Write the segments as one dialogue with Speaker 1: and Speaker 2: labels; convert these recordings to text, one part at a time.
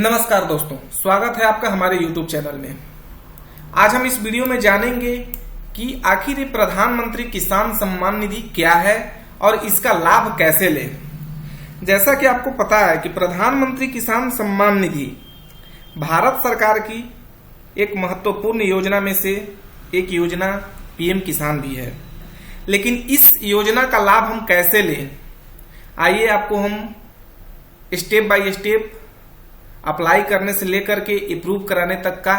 Speaker 1: नमस्कार दोस्तों, स्वागत है आपका हमारे YouTube चैनल में। आज हम इस वीडियो में जानेंगे कि आखिर ये प्रधानमंत्री किसान सम्मान निधि क्या है और इसका लाभ कैसे लें। जैसा कि आपको पता है कि प्रधानमंत्री किसान सम्मान निधि भारत सरकार की एक महत्वपूर्ण योजना में से एक योजना पीएम किसान भी है। लेकिन इस योजना का लाभ हम कैसे लें, आइए आपको हम स्टेप बाय स्टेप अप्लाई करने से लेकर के अप्रूव कराने तक का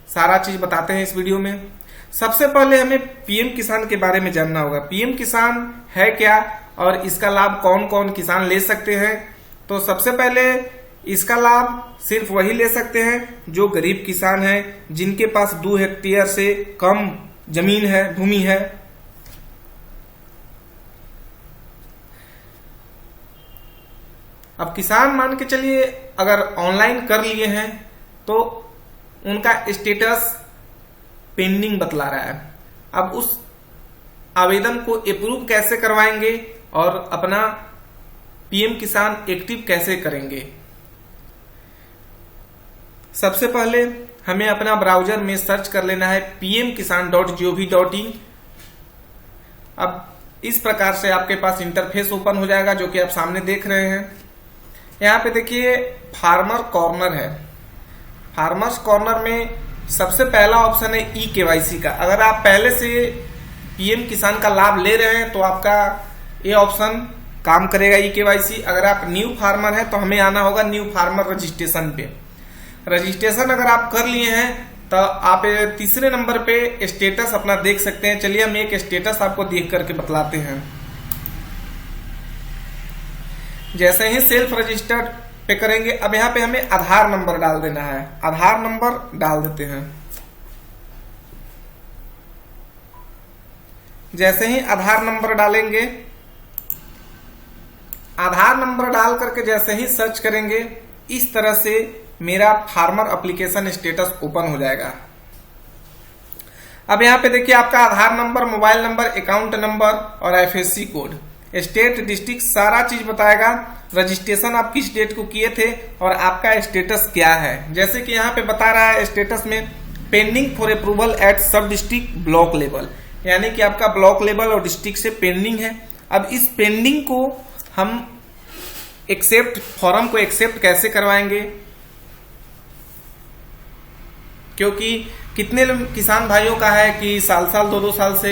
Speaker 1: सारा चीज बताते हैं इस वीडियो में। सबसे पहले हमें पीएम किसान के बारे में जानना होगा। पीएम किसान है क्या और इसका लाभ कौन कौन किसान ले सकते हैं। तो सबसे पहले इसका लाभ सिर्फ वही ले सकते हैं जो गरीब किसान हैं, जिनके पास 2 हेक्टेयर से कम जमीन है, भूमि है। अब किसान मान के चलिए अगर ऑनलाइन कर लिए हैं तो उनका स्टेटस पेंडिंग बतला रहा है। अब उस आवेदन को अप्रूव कैसे करवाएंगे और अपना पीएम किसान एक्टिव कैसे करेंगे। सबसे पहले हमें अपना ब्राउजर में सर्च कर लेना है pmkisan.gov.in। अब इस प्रकार से आपके पास इंटरफेस ओपन हो जाएगा, जो कि आप सामने देख रहे हैं। यहाँ पे देखिए फार्मर कॉर्नर है। फार्मर्स कॉर्नर में सबसे पहला ऑप्शन है ई-केवाईसी का। अगर आप पहले से पीएम किसान का लाभ ले रहे हैं तो आपका ये ऑप्शन काम करेगा, ई-केवाईसी। अगर आप न्यू फार्मर हैं तो हमें आना होगा न्यू फार्मर रजिस्ट्रेशन पे। रजिस्ट्रेशन अगर आप कर लिए हैं तो आप तीसरे नंबर पे स्टेटस अपना देख सकते हैं। चलिए हम एक स्टेटस आपको देख करके बतलाते हैं। जैसे ही सेल्फ रजिस्टर्ड पे करेंगे, अब यहाँ पे हमें आधार नंबर डाल देना है। आधार नंबर डाल देते हैं। जैसे ही आधार नंबर डालेंगे, आधार नंबर डाल करके जैसे ही सर्च करेंगे, इस तरह से मेरा फार्मर एप्लीकेशन स्टेटस ओपन हो जाएगा। अब यहाँ पे देखिए आपका Aadhaar number, mobile number, account number और आईएफएससी कोड, स्टेट, डिस्ट्रिक्ट सारा चीज बताएगा। रजिस्ट्रेशन आप किस डेट को किए थे और आपका स्टेटस क्या है। जैसे कि यहाँ पे बता रहा है स्टेटस में पेंडिंग फॉर अप्रूवल एट सब डिस्ट्रिक्ट ब्लॉक लेवल, यानी कि आपका ब्लॉक लेवल और डिस्ट्रिक्ट से पेंडिंग है। अब इस पेंडिंग को हम फॉर्म को एक्सेप्ट कैसे करवाएंगे, क्योंकि कितने किसान भाइयों का है कि साल 2 साल से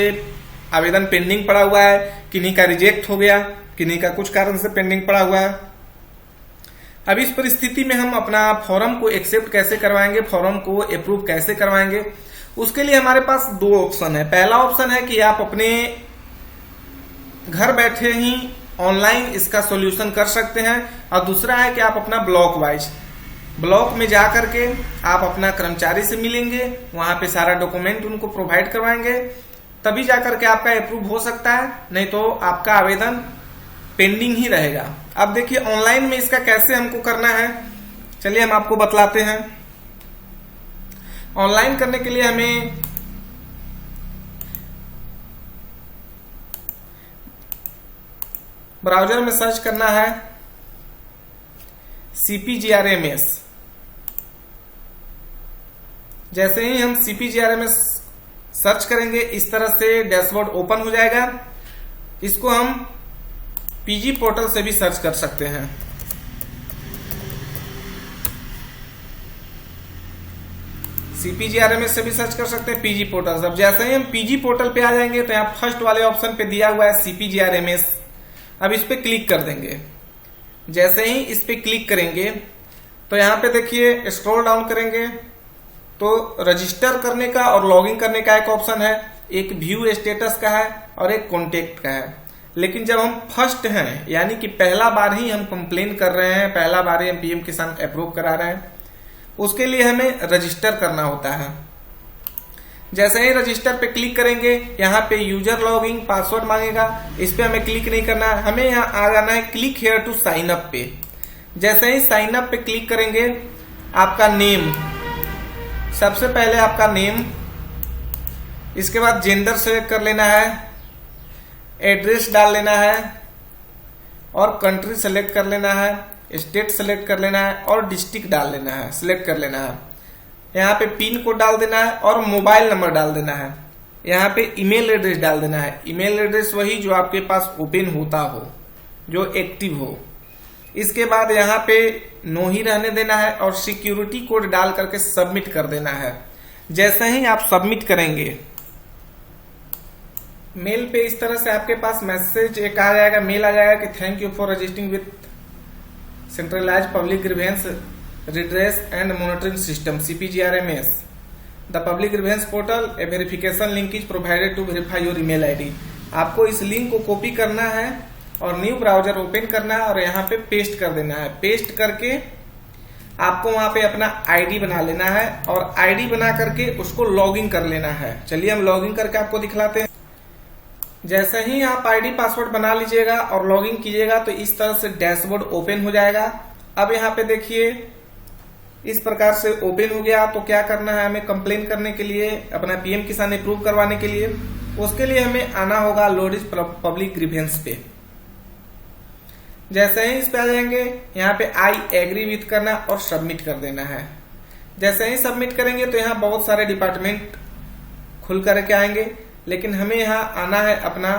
Speaker 1: आवेदन पेंडिंग पड़ा हुआ है, किन्हीं का रिजेक्ट हो गया, किन्हीं का कुछ कारण से पेंडिंग पड़ा हुआ है। अब इस परिस्थिति में हम अपना फॉर्म को एक्सेप्ट कैसे करवाएंगे, फॉर्म को अप्रूव कैसे करवाएंगे। उसके लिए हमारे पास 2 ऑप्शन है। पहला ऑप्शन है कि आप अपने घर बैठे ही ऑनलाइन इसका सॉल्यूशन कर सकते हैं, और दूसरा है कि आप अपना ब्लॉक में जा करके आप अपना कर्मचारी से मिलेंगे, वहां पे सारा डॉक्यूमेंट उनको प्रोवाइड करवाएंगे, तभी जाकर के आपका अप्रूव हो सकता है, नहीं तो आपका आवेदन पेंडिंग ही रहेगा। अब देखिए ऑनलाइन में इसका कैसे हमको करना है, चलिए हम आपको बतलाते हैं। ऑनलाइन करने के लिए हमें ब्राउजर में सर्च करना है CPGRMS। जैसे ही हम CPGRMS सर्च करेंगे, इस तरह से डैशबोर्ड ओपन हो जाएगा। इसको हम पीजी पोर्टल से भी सर्च कर सकते हैं। CPGRMS से भी सर्च कर सकते हैं, पीजी पोर्टल। अब जैसे ही हम पीजी पोर्टल पे आ जाएंगे तो यहाँ फर्स्ट वाले ऑप्शन पे दिया हुआ है CPGRMS। अब इस पे क्लिक कर देंगे। जैसे ही इस पे क्लिक करेंगे तो यहाँ पे देखिए स्क्रॉल डाउन करेंगे तो रजिस्टर करने का और लॉगिन करने का एक ऑप्शन है, एक व्यू स्टेटस का है और एक कॉन्टेक्ट का है। लेकिन जब हम फर्स्ट हैं, यानी कि पहला बार ही हम कंप्लेन कर रहे हैं, पहला बार ही हम पीएम किसान अप्रूव करा रहे हैं, उसके लिए हमें रजिस्टर करना होता है। जैसे ही रजिस्टर पे क्लिक करेंगे, यहाँ पे यूजर लॉगिन पासवर्ड मांगेगा, इस पे हमें क्लिक नहीं करना है, हमें यहाँ आ जाना है click here to sign up पे। जैसे ही साइन अप पे क्लिक करेंगे, आपका नेम, सबसे पहले आपका नेम, इसके बाद जेंडर सेलेक्ट कर लेना है, एड्रेस डाल लेना है और कंट्री सेलेक्ट कर लेना है स्टेट सेलेक्ट कर लेना है और डिस्ट्रिक्ट डाल लेना है, सिलेक्ट कर लेना है। यहाँ पे पिन कोड डाल देना है और मोबाइल नंबर डाल देना है। यहाँ पे ईमेल एड्रेस डाल देना है। ईमेल एड्रेस वही जो आपके पास ओपन होता हो, जो एक्टिव हो। इसके बाद यहाँ पे नो ही रहने देना है और सिक्योरिटी कोड डाल करके सबमिट कर देना है। जैसे ही आप सबमिट करेंगे, मेल पे इस तरह से आपके पास मैसेज एक आ जाएगा, मेल आ जाएगा कि thank you for registering with centralise public grievance redress and monitoring system CPGRMS. The public grievance portal, a verification link is provided to verify your email ID. आपको इस लिंक को कॉपी करना है और न्यू ब्राउजर ओपन करना है और यहाँ पे पेस्ट कर देना है। पेस्ट करके आपको वहां पे अपना आईडी बना लेना है और आईडी बना करके उसको लॉगिन कर लेना है। चलिए हम लॉगिन करके आपको दिखलाते हैं। जैसे ही आप आईडी पासवर्ड बना लीजिएगा और लॉगिन कीजिएगा तो इस तरह से डैशबोर्ड ओपन हो जाएगा। अब यहाँ पे देखिए इस प्रकार से ओपन हो गया। तो क्या करना है, हमें कंप्लेन करने के लिए, अपना पीएम किसान अप्रूव करवाने के लिए, उसके लिए हमें आना होगा लोडिस पब्लिक ग्रीवेंस पे। जैसे ही इस पे आ जाएंगे, यहाँ पे आई एग्री विथ करना और सबमिट कर देना है। जैसे ही सबमिट करेंगे तो यहाँ बहुत सारे डिपार्टमेंट खुल करके आएंगे, लेकिन हमें यहाँ आना है अपना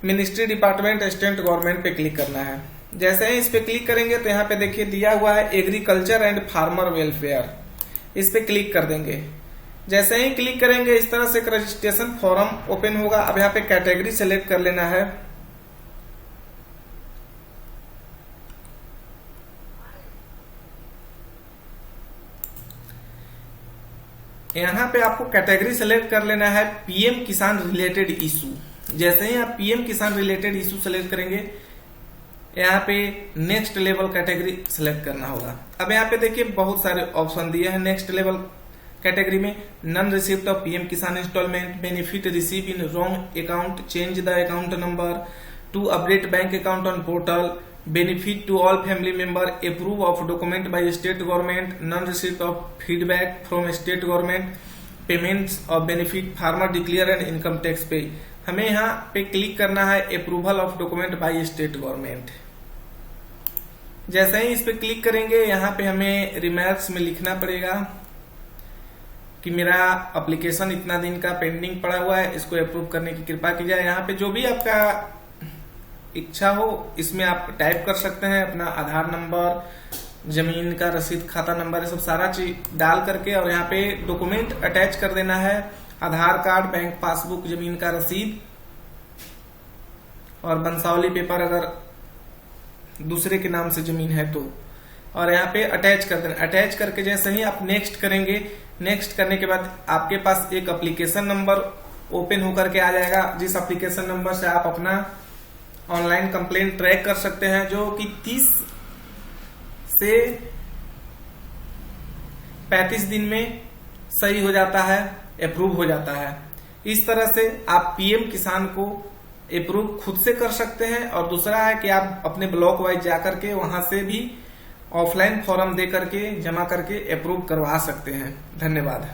Speaker 1: मिनिस्ट्री डिपार्टमेंट स्टेट गवर्नमेंट पे क्लिक करना है। जैसे ही इस पे क्लिक करेंगे तो यहाँ पे देखिए दिया हुआ है एग्रीकल्चर एंड फार्मर वेलफेयर, इस पे क्लिक कर देंगे। जैसे ही क्लिक करेंगे इस तरह से एक रजिस्ट्रेशन फॉर्म ओपन होगा। अब यहाँ पे कैटेगरी सेलेक्ट कर लेना है। यहाँ पे आपको कैटेगरी सेलेक्ट कर लेना है पीएम किसान रिलेटेड इशू। जैसे ही आप पीएम किसान रिलेटेड इशू सेलेक्ट करेंगे, यहाँ पे नेक्स्ट लेवल कैटेगरी सेलेक्ट करना होगा। अब यहाँ पे देखिए बहुत सारे ऑप्शन दिए हैं नेक्स्ट लेवल कैटेगरी में। Non receipt of PM Kisan instalment, benefit receive in wrong account, change the account number, to update bank account on portal, benefit to all family member, approve of document by state government, non receipt of feedback from state government, payments of benefit, farmer declare and income tax पे। हमें यहाँ पे click करना है approval of document by state government. जैसे ही इस पे click करेंगे, यहाँ पे हमें रिमार्क्स में लिखना पड़ेगा कि मेरा एप्लीकेशन इतना दिन का पेंडिंग पड़ा हुआ है, इसको अप्रूव करने की कृपा की जाए। यहाँ पे जो भी आपका इच्छा हो इसमें आप टाइप कर सकते हैं, अपना आधार नंबर, जमीन का रसीद खाता नंबर, ये सब सारा चीज डाल करके और यहाँ पे डॉक्यूमेंट अटैच कर देना है। आधार कार्ड, बैंक पासबुक, जमीन का रसीद और बंसावली पेपर अगर दूसरे के नाम से जमीन है तो, और यहाँ पे अटैच कर देना। अटैच करके जैसे ही आप नेक्स्ट करेंगे, नेक्स्ट करने के बाद आपके पास एक एप्लीकेशन नंबर ओपन होकर के आ जाएगा, जिस एप्लीकेशन नंबर से आप अपना ऑनलाइन कंप्लेंट ट्रैक कर सकते हैं, जो कि 30 से 35 दिन में सही हो जाता है, अप्रूव हो जाता है। इस तरह से आप पीएम किसान को अप्रूव खुद से कर सकते हैं। और दूसरा है कि आप अपने ब्लॉक वाइज जाकर के वहां से भी ऑफलाइन फॉर्म दे करके जमा करके अप्रूव करवा सकते हैं। धन्यवाद।